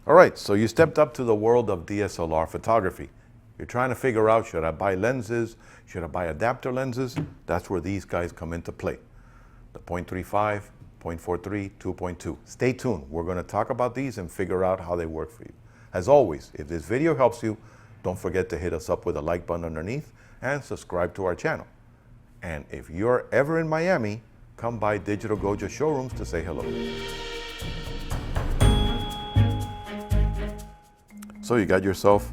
All right, so you stepped up to the world of DSLR photography. You're trying to figure out, should I buy lenses? Should I buy adapter lenses? That's where these guys come into play. The 0.35, 0.43, 2.2. Stay tuned. We're going to talk about these and figure out how they work for you. As always, if this video helps you, don't forget to hit us up with a like button underneath and subscribe to our channel. And if you're ever in Miami, come by Digital Goja showrooms to say hello. So you got yourself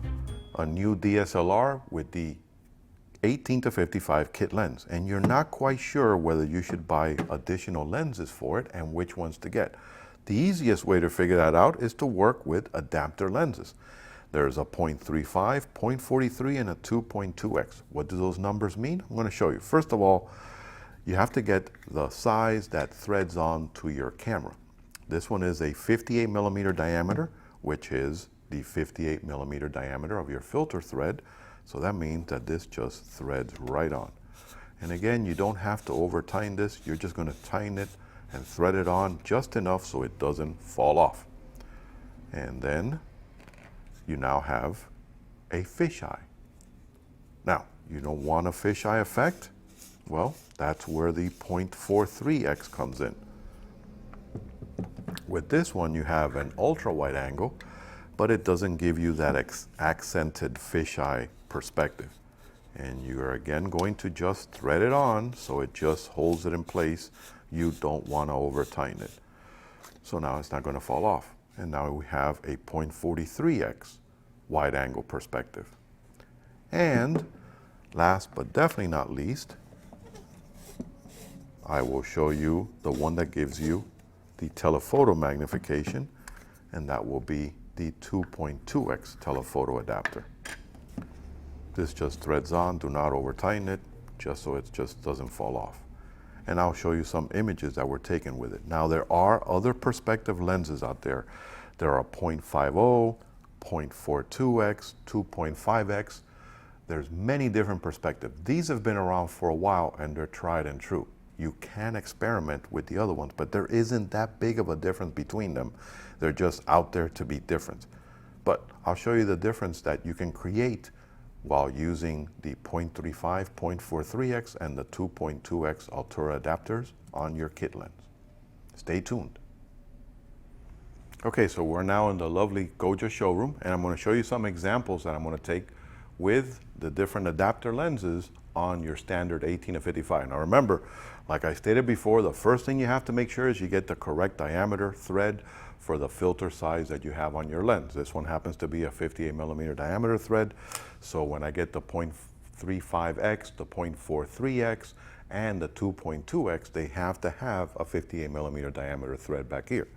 a new DSLR with the 18 to 55 kit lens, and you're not quite sure whether you should buy additional lenses for it and which ones to get. The easiest way to figure that out is to work with adapter lenses. There's a 0.35, 0.43, and a 2.2x. What do those numbers mean? I'm going to show you. First of all, you have to get the size that threads on to your camera. This one is a 58 millimeter diameter, which is the 58 millimeter diameter of your filter thread. So that means that this just threads right on. And again, you don't have to over tighten this. You're just going to tighten it and thread it on just enough so it doesn't fall off. And then you now have a fisheye. Now, you don't want a fisheye effect? Well, that's where the 0.43x comes in. With this one, you have an ultra wide angle, but it doesn't give you that accented fisheye perspective. And you are again going to just thread it on so it just holds it in place. You don't want to over tighten it. So now it's not going to fall off. And now we have a 0.43x wide angle perspective. And last but definitely not least, I will show you the one that gives you the telephoto magnification, and that will be the 2.2x telephoto adapter. This just threads on, do not over tighten it, just so it just doesn't fall off. And I'll show you some images that were taken with it. Now there are other perspective lenses out there. There are 0.50, 0.42x, 2.5x. There's many different perspectives. These have been around for a while and they're tried and true. You can experiment with the other ones, but there isn't that big of a difference between them. They're just out there to be different. But I'll show you the difference that you can create while using the 0.35, 0.43x, and the 2.2x Altura adapters on your kit lens. Stay tuned. Okay, so we're now in the lovely Goja showroom, and I'm going to show you some examples that I'm going to take with the different adapter lenses on your standard 18 to 55. Now remember, like I stated before, the first thing you have to make sure is you get the correct diameter thread for the filter size that you have on your lens. This one happens to be a 58 millimeter diameter thread. So when I get the 0.35x, the 0.43x, and the 2.2x, they have to have a 58 millimeter diameter thread back here.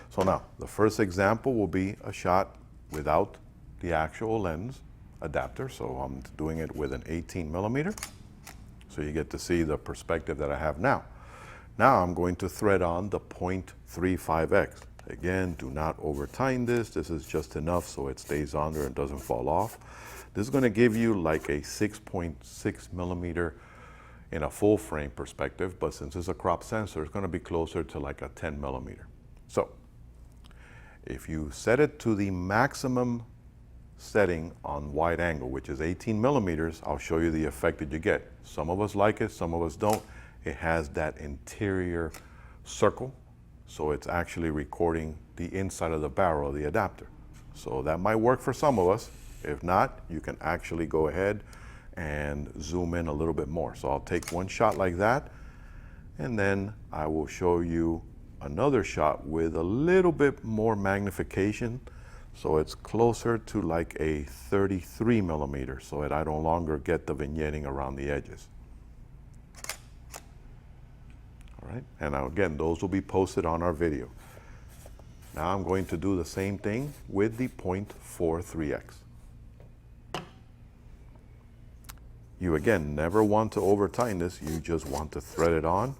So now, the first example will be a shot without the actual lens adapter. So I'm doing it with an 18 millimeter. So you get to see the perspective that I have now. Now I'm going to thread on the 0.35x. Again, do not over tighten this. This is just enough so it stays on there and doesn't fall off. This is going to give you like a 6.6 millimeter in a full frame perspective, but since it's a crop sensor, it's going to be closer to like a 10 millimeter. So if you set it to the maximum setting on wide angle, which is 18 millimeters, I'll show you the effect that you get. Some of us like it, some of us don't. It has that interior circle, so it's actually recording the inside of the barrel of the adapter. So that might work for some of us. If not, you can actually go ahead and zoom in a little bit more. So I'll take one shot like that, and then I will show you another shot with a little bit more magnification. So it's closer to like a 33 millimeter, so that I no longer get the vignetting around the edges. All right, and now again, those will be posted on our video. Now I'm going to do the same thing with the 0.43x. You again never want to over tighten this, you just want to thread it on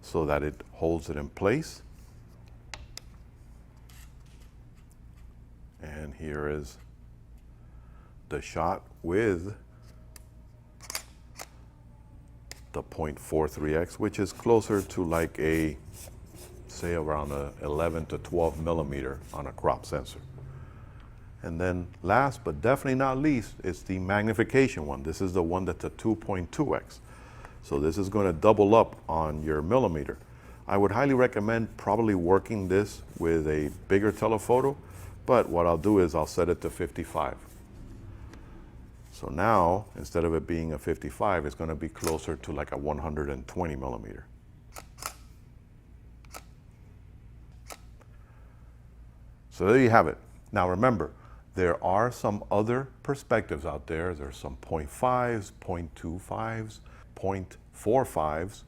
so that it holds it in place. And here is the shot with the 0.43x, which is closer to like a, say around a 11 to 12 millimeter on a crop sensor. And then last but definitely not least, it's the magnification one. This is the one that's a 2.2x. So this is going to double up on your millimeter. I would highly recommend probably working this with a bigger telephoto, but what I'll do is I'll set it to 55. So now, instead of it being a 55, it's going to be closer to like a 120 millimeter. So there you have it. Now remember, there are some other perspectives out there. There's some 0.5s, 0.25s, 0.45s,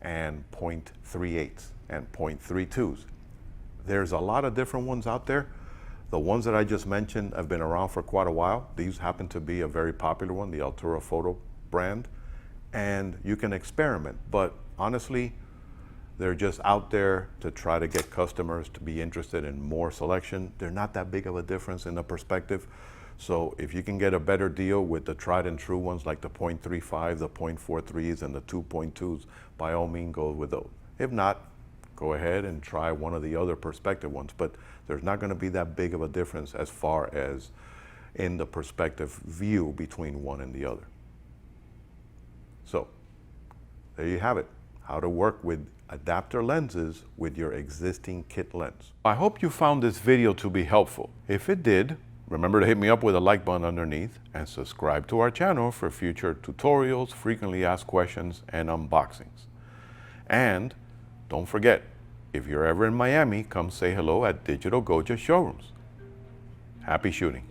and 0.38s and 0.32s. There's a lot of different ones out there. The ones that I just mentioned have been around for quite a while. These happen to be a very popular one, the Altura photo brand, and you can experiment. But honestly, they're just out there to try to get customers to be interested in more selection. They're not that big of a difference in the perspective. So if you can get a better deal with the tried and true ones like the 0.35, the 0.43s, and the 2.2s, by all means go with those. If not, go ahead and try one of the other perspective ones. But there's not going to be that big of a difference as far as in the perspective view between one and the other. So there you have it, how to work with adapter lenses with your existing kit lens. I hope you found this video to be helpful. If it did, remember to hit me up with a like button underneath and subscribe to our channel for future tutorials, frequently asked questions, and unboxings. And don't forget, if you're ever in Miami, come say hello at Digital Goja showrooms. Happy shooting.